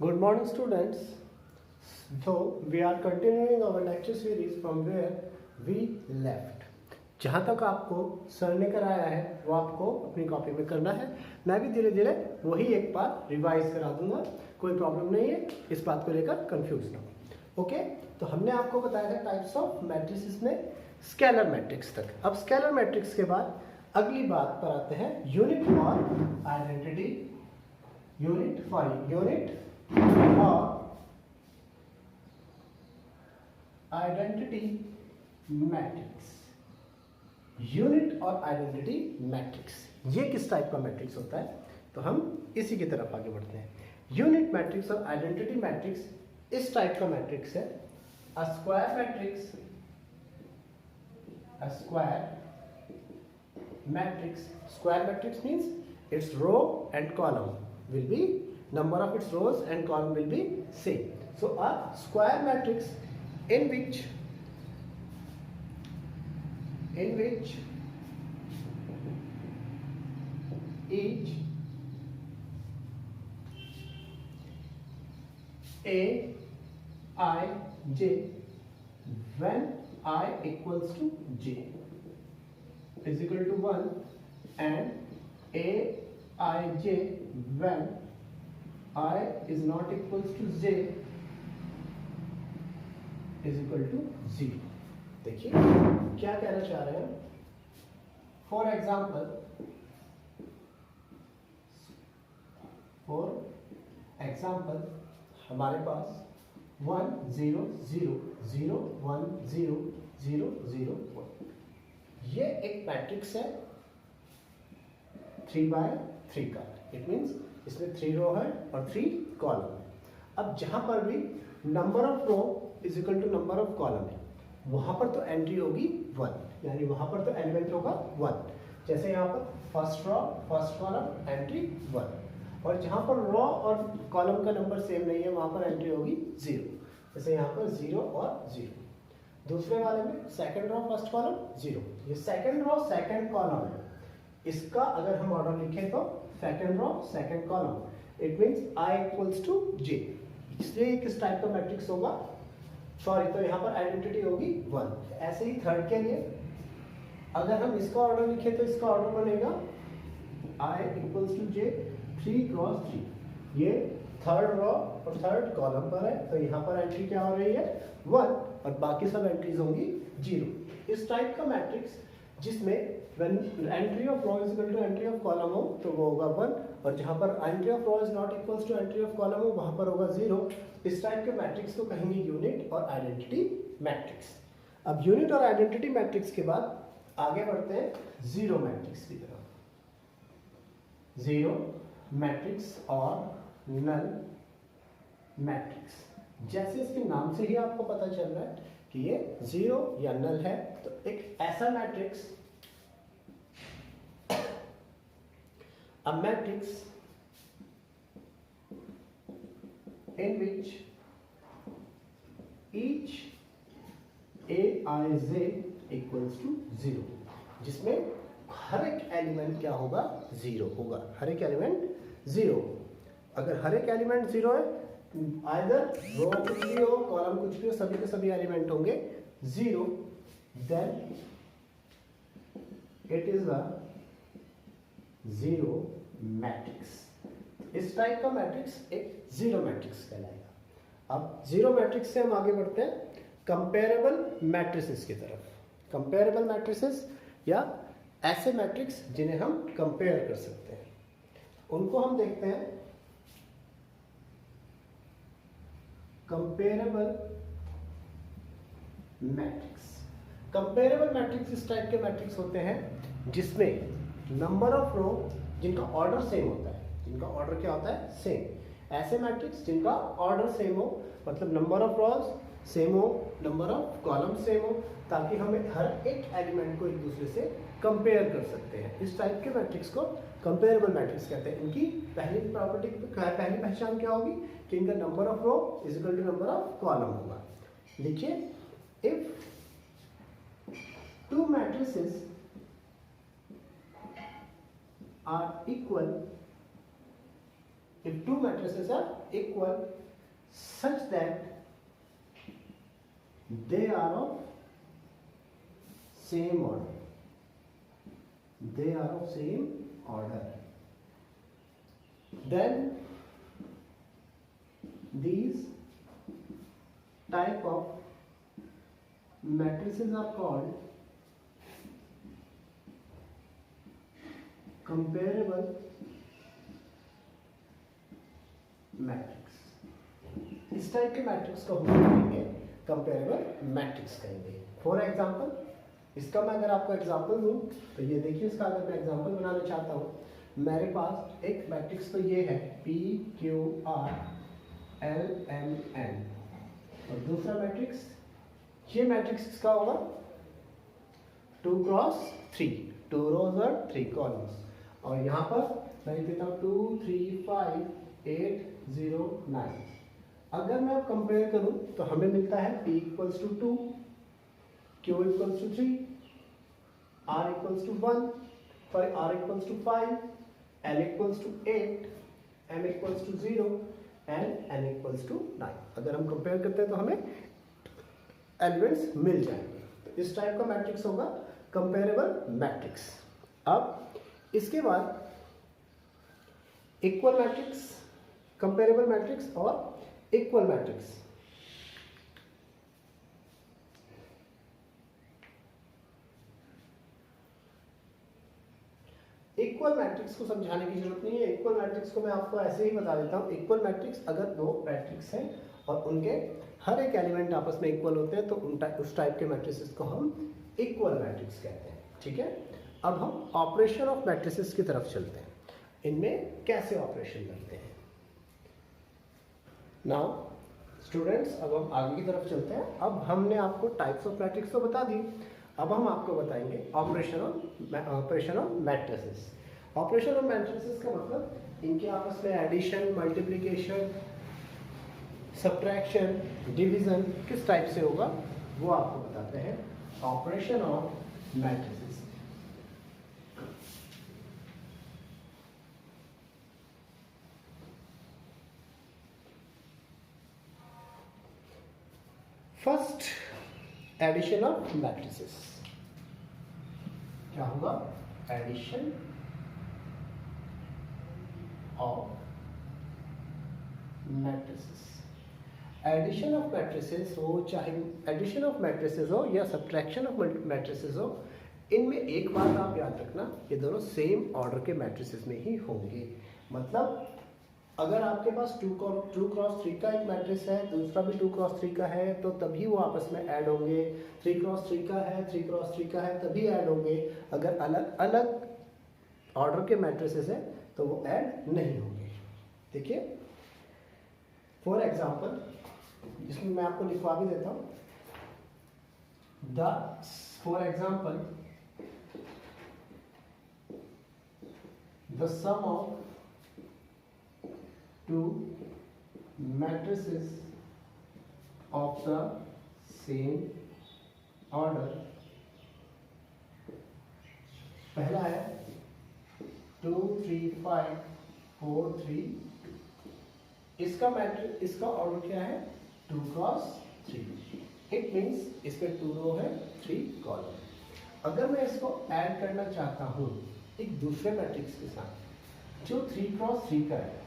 Good morning, students. So we are continuing our lecture series from where we left. जहाँ तक आपको sir ने कराया है वो आपको अपनी कॉपी में करना है। मैं भी धीरे धीरे वही एक बार रिवाइज करा दूंगा, कोई प्रॉब्लम नहीं है, इस बात को लेकर कंफ्यूज ना हो। ओके, तो हमने आपको बताया था टाइप्स ऑफ मैट्रिसेस में स्केलर मैट्रिक्स तक। अब स्केलर मैट्रिक्स के बाद अगली बात पर आते हैं यूनिट और आइडेंटिटी। यूनिट और आइडेंटिटी मैट्रिक्स। यूनिट और आइडेंटिटी मैट्रिक्स ये किस टाइप का मैट्रिक्स होता है, तो हम इसी की तरफ आगे बढ़ते हैं। यूनिट मैट्रिक्स और आइडेंटिटी मैट्रिक्स इस टाइप का मैट्रिक्स है। A square matrix, a square matrix means its row and column will be, number of its rows and column will be same. So a square matrix in which each a I j when I equals to j is equal to 1 and a I j when I is not equals to j is equal to 0। देखिए क्या कहना चाह रहे हैं। For example हमारे पास 1 0 0 0 1 0 0 0 1 ये एक matrix है 3x3 का। इट मीन्स इसमें 3 रो है और 3 कॉलम है। अब जहां पर भी number of row is equal to number of column है, वहां पर तो एंट्री होगी 1, यानी वहां पर तो एलिमेंट होगा 1। जैसे यहाँ पर first row first column entry 1, और जहां पर रो और कॉलम का नंबर सेम नहीं है वहां पर एंट्री होगी 0। जैसे यहाँ पर 0 और 0। दूसरे वाले में सेकंड रो फर्स्ट कॉलम 0। ये सेकंड रो सेकंड कॉलम है, इसका अगर हम ऑर्डर लिखें तो second row second column, it means i equals to j। इसलिए किस टाइप का मैट्रिक्स होगा, सॉरी, तो यहाँ पर आइडेंटिटी होगी 1। ऐसे ही थर्ड के लिए अगर हम इसका ऑर्डर लिखें तो इसका ऑर्डर बनेगा i equals to j 3 cross 3। ये थर्ड रो और थर्ड कॉलम पर है, तो यहाँ पर एंट्री क्या हो रही है 1 और बाकी सब एंट्रीज होंगी 0। इस टाइप का मैट्रिक्स जिसमें when entry of row is equal to entry of column हो तो वो होगा 1, और जहाँ पर entry of row is not equals to entry of column हो वहाँ पर होगा 0। इस टाइप के मैट्रिक्स को कहेंगे यूनिट और आइडेंटिटी मैट्रिक्स। अब यूनिट और आइडेंटिटी मैट्रिक्स के बाद आगे बढ़ते हैं जीरो मैट्रिक्स की तरफ। जीरो मैट्रिक्स और नल मैट्रिक्स, जैसे इसके नाम से ही आपको पता चल रहा है कि ये जीरो या नल है, तो एक ऐसा matrix, a matrix in which each aij equals to 0, जिसमें हर एक एलिमेंट क्या होगा 0 होगा। हर एक एलिमेंट 0। अगर हर एक एलिमेंट 0 है, आइदर रो कुछ भी हो कॉलम कुछ भी हो, सभी के सभी एलिमेंट होंगे 0, then it is a zero matrix. इस टाइप का मैट्रिक्स एक जीरो मैट्रिक्स कहलाएगा। अब जीरो मैट्रिक्स से हम आगे बढ़ते हैं कंपेरेबल मैट्रिसेस की तरफ। कंपेरेबल मैट्रिसेस या ऐसे मैट्रिक्स जिन्हें हम कंपेयर कर सकते हैं, उनको हम देखते हैं कंपेरेबल मैट्रिक्स। कंपेरेबल मैट्रिक्स इस टाइप के मैट्रिक्स होते हैं जिसमें नंबर ऑफ रो जिनका ऑर्डर सेम होता है, जिनका ऑर्डर क्या होता है सेम। ऐसे मैट्रिक्स जिनका ऑर्डर सेम हो, मतलब नंबर ऑफ रोज सेम हो, नंबर ऑफ कॉलम सेम हो, ताकि हमें हर एक एलिमेंट को एक दूसरे से कंपेयर कर सकते हैं। इस टाइप के मैट्रिक्स को कंपेरेबल मैट्रिक्स कहते हैं। इनकी पहली प्रॉपर्टी, पहली पहचान क्या होगी कि इनका number of row is equal to number of column होगा। लिखिए, if two matrices are equal if two matrices are equal such that they are of same order, then these type of matrices are called comparable matrix. इस type के matrix को हम कहेंगे comparable matrix कहेंगे। For example, इसका मैं अगर आपको एग्जांपल दूं तो ये देखिए, इसका अगर मैं एग्जांपल बनाना चाहता हूँ, मेरे पास एक मैट्रिक्स तो ये है P Q R L M N, और दूसरा मैट्रिक्स, ये मैट्रिक्स किसका होगा 2 क्रॉस 3, 2 रोज और 3 कॉलम्स, और यहाँ पर मैं लिख देता हूँ 2 3 5 8 0 9। अगर मैं अब कंपेयर करूं तो हमें मिलता है P equals to 2, Q equals to 3, R equals to 1, R equals to 5, L equals to 8, M equals to 0 and N equals to 9। अगर हम कंपेयर करते हैं तो हमें एलिमेंट्स मिल जाएंगे। तो इस टाइप का मैट्रिक्स होगा कंपेरेबल मैट्रिक्स। अब इसके बाद इक्वल मैट्रिक्स, कंपेरेबल मैट्रिक्स और इक्वल मैट्रिक्स। इक्वल मैट्रिक्स को समझाने की जरूरत नहीं है। इक्वल मैट्रिक्स को मैं आपको ऐसे ही बता देता हूं। इक्वल मैट्रिक्स, अगर दो मैट्रिक्स हैं और उनके हर एक एलिमेंट आपस में इक्वल होते हैं तो उस टाइप के मैट्रिसेस को हम इक्वल मैट्रिक्स कहते हैं। ठीक है, अब हम ऑपरेशन ऑफ मैट्रिसेस की तरफ चलते हैं। इनमें कैसे ऑपरेशन करते हैं। नाउ स्टूडेंट्स, अब हम आगे की तरफ चलते हैं। अब हमने आपको टाइप्स ऑफ मैट्रिक्स तो बता दी, अब हम आपको बताएंगे operation of matrices. Operation of matrices का मतलब इनके आपस में एडिशन, मल्टीप्लिकेशन, सब्ट्रैक्शन, डिवीजन किस टाइप से होगा वो आपको बताते हैं। Operation of matrices. First, addition of matrices. क्या होगा? Addition of matrices. Addition of matrices हो, चाहे एडिशन ऑफ मैट्रिसेस हो या सब्ट्रैक्शन ऑफ मैट्रिसेस हो, इनमें एक बात आप याद रखना, ये दोनों सेम ऑर्डर के मैट्रिसेस में ही होंगे। मतलब अगर आपके पास 2 क्रॉस 3 का एक मैट्रिक्स है, दूसरा भी 2 क्रॉस 3 का है, तो तभी वो आपस में ऐड होंगे। 3 क्रॉस 3 का है, 3 क्रॉस 3 का है, तभी ऐड होंगे। अगर अलग अलग ऑर्डर के मैट्रिसेस है तो वो ऐड नहीं होंगे। देखिए, फॉर एग्जांपल, इसमें मैं आपको लिखवा भी देता हूँ। For example, the sum of two matrices of the same order। पहला है 2 3 5 4 3। इसका ऑर्डर क्या है? 2 क्रॉस 3। इट मीन्स इसमें 2 रो है, 3 कॉलम। अगर मैं इसको ऐड करना चाहता हूं एक दूसरे मैट्रिक्स के साथ जो 3 क्रॉस 3 का है,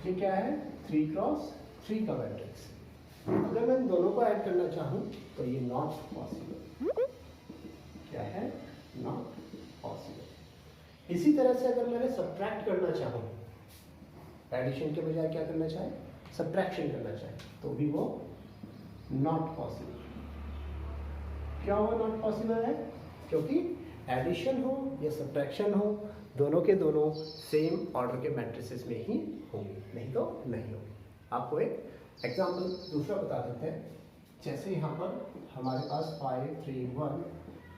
ये क्या है? 3 क्रॉस 3 का मैट्रिक्स। अगर मैं इन दोनों को ऐड करना चाहूं तो ये नॉट पॉसिबल। क्या है? Not possible. इसी तरह से अगर मैंने सब्ट्रैक्ट करना चाहूं, एडिशन के बजाय क्या करना चाहे? सब्ट्रैक्शन करना चाहे, तो भी वो नॉट पॉसिबल। क्या वो नॉट पॉसिबल है? क्योंकि एडिशन हो या सब्ट्रैक्शन हो, दोनों के दोनों सेम ऑर्डर के मैट्रिसेस में ही होंगे, नहीं तो नहीं होंगे। आपको एक एग्जांपल दूसरा बता देते हैं। जैसे यहाँ पर हमारे पास 5 3 1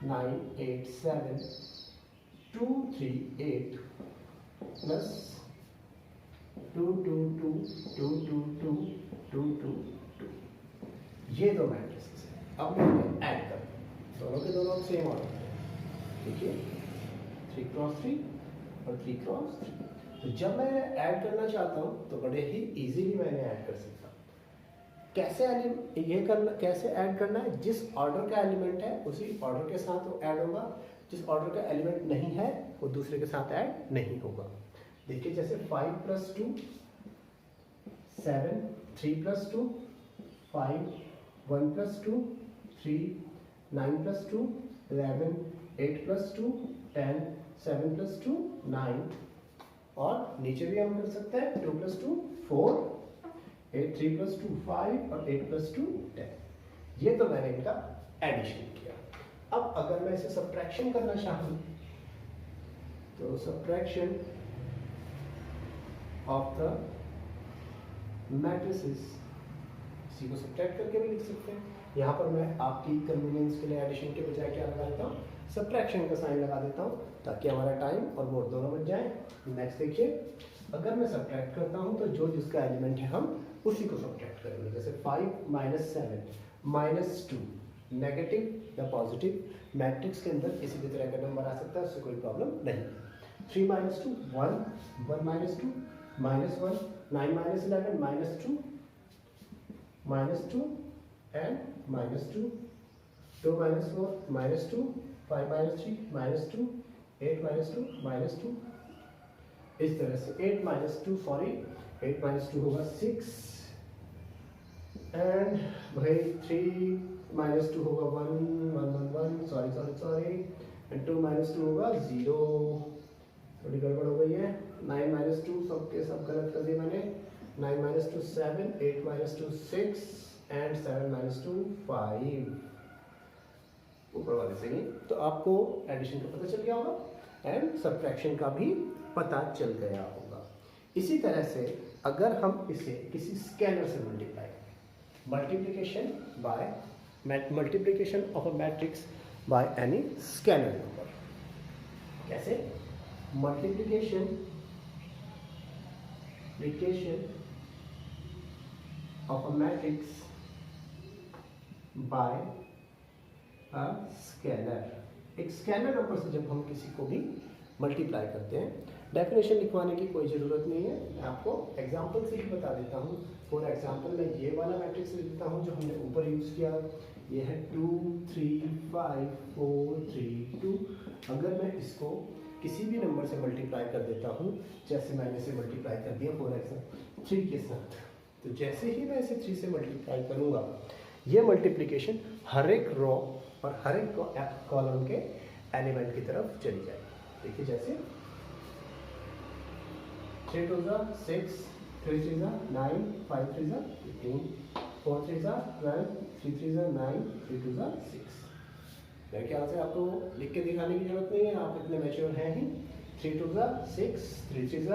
9 8 7 2 3 8 प्लस 2 2 2 2 2 2 2 2 2, ये दो मैट्रिसेस हैं। अब मैं ऐड कर, दोनों के दोनों सेम ऑर्डर हैं। देखिए 3 क्रॉस 3 और 3 क्रॉस 3। तो जब मैं ऐड करना चाहता हूँ तो बड़े ही इजीली मैंने ऐड कर सकता हूँ। कैसे ऐड करना है, जिस ऑर्डर का एलिमेंट है उसी ऑर्डर के साथ वो ऐड होगा, जिस ऑर्डर का एलिमेंट नहीं है वो दूसरे के साथ ऐड नहीं होगा। देखिए जैसे 5 + 2 7, 3 + 2 5, 1 + 2 3, 9 + 2 11, 8 + 2 10, 7 + 2 9, और नीचे भी हम कर सकते हैं 2 + 2 4, 8 3 + 2 5 और 8 + 2 10। ये तो मैंने इनका एडिशन किया। अब अगर मैं इसे सब्ट्रैक्शन करना चाहूँ तो सब्ट्रैक्शन ऑफ द मैट्रिसेस, इसी को सब्ट्रैक्ट करके भी लिख सकते हैं। यहाँ पर मैं आपकी कन्वीनियंस के लिए एडिशन के बजाय क्या लगा देता हूँ, सब्ट्रैक्शन का साइन लगा देता हूँ, ताकि हमारा टाइम और बोर्ड दोनों बच जाए। नेक्स्ट देखिए, अगर मैं सब्ट्रैक्ट करता हूँ तो जो जिसका एलिमेंट है हम उसी को सब्ट्रैक्ट करेंगे। जैसे 5 - 7 - 2 नेगेटिव या पॉजिटिव मैट्रिक्स के अंदर किसी भी तरह का नंबर आ सकता है, उससे कोई प्रॉब्लम नहीं। 3 - 2 1, 1 - 2 -1, 9 - 11 -2 -2 and -2, 2 - 4 -2, 5 - 3 -2, 8 - 2 -2। इस तरह से 8 - 2 सॉरी 8 - 2 होगा 6 एंड भाई 3 - 2 होगा 1 1 1 1 सॉरी एंड 2 - 2 होगा 0। थोड़ी गड़बड़ हो गई है। 9 - 2 सबके सब गलत कर दिए मैंने। 9 - 2 7, 8 - 2 6 एंड 7 - 2 5। ऊपर वाले से ही तो आपको एडिशन का पता चल गया होगा एंड सब्ट्रैक्शन का भी पता चल गया होगा। इसी तरह से अगर हम इसे किसी स्केलर से मल्टीप्लाई करें, multiplication of a matrix by any scalar number, कैसे? Multiplication of a matrix by a scalar. एक स्केलर नंबर से जब हम किसी को भी मल्टीप्लाई करते हैं, डेफिनेशन लिखवाने की कोई ज़रूरत नहीं है, मैं आपको एग्जांपल से ही बता देता हूँ। फॉर एग्जांपल मैं ये वाला मैट्रिक्स लिखता हूँ जो हमने ऊपर यूज़ किया, ये है 2 3 5 4 3 2। अगर मैं इसको किसी भी नंबर से मल्टीप्लाई कर देता हूँ, जैसे मैंने इसे मल्टीप्लाई कर दिया फॉर एग्जाम्पल 3 के साथ, तो जैसे ही मैं इसे 3 से मल्टीप्लाई करूँगा, ये मल्टीप्लिकेशन हर एक रो और हर एक कॉलम के एलिमेंट की तरफ चली जाएगी। देखिए जैसे 3 2 6, 3 3 9, 5 3 15, 4 3 12, 3 3 9, 3 2 6। मेरे ख्याल से आपको लिख के दिखाने की जरूरत नहीं है, आप इतने मैच्योर हैं ही। 3 2 6, 3 3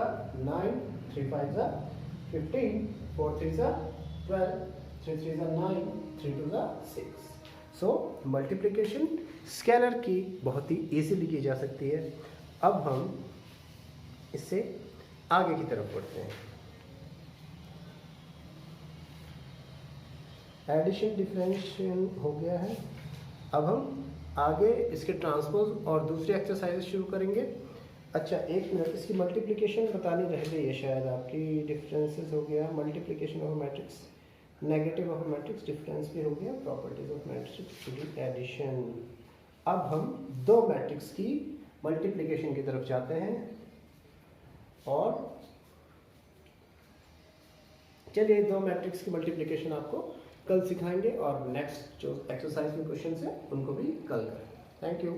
9, 3 5 15, 4 3 12, 3 3 9, 3 2 6। सो मल्टीप्लिकेशन स्केलर की बहुत ही इजीली की जा सकती है। अब हम इससे आगे की तरफ बढ़ते हैं। एडिशन डिफरेंशिएशन हो गया है। अब हम आगे इसके ट्रांसपोज और दूसरी एक्सरसाइज शुरू करेंगे। अच्छा एक मिनट, इसकी मल्टीप्लिकेशन बतानी रह गई है शायद आपकी। डिफरेंसेस हो गया, multiplication of matrix, negative of matrix, difference भी हो गया, प्रॉपर्टीज ऑफ मैट्रिक्स, एडिशन। अब हम दो मैट्रिक्स की मल्टीप्लिकेशन की तरफ जाते हैं और चलिए दो मैट्रिक्स की मल्टीप्लिकेशन आपको कल सिखाएंगे और नेक्स्ट जो एक्सरसाइज में क्वेश्चन है उनको भी कल करें। Thank you.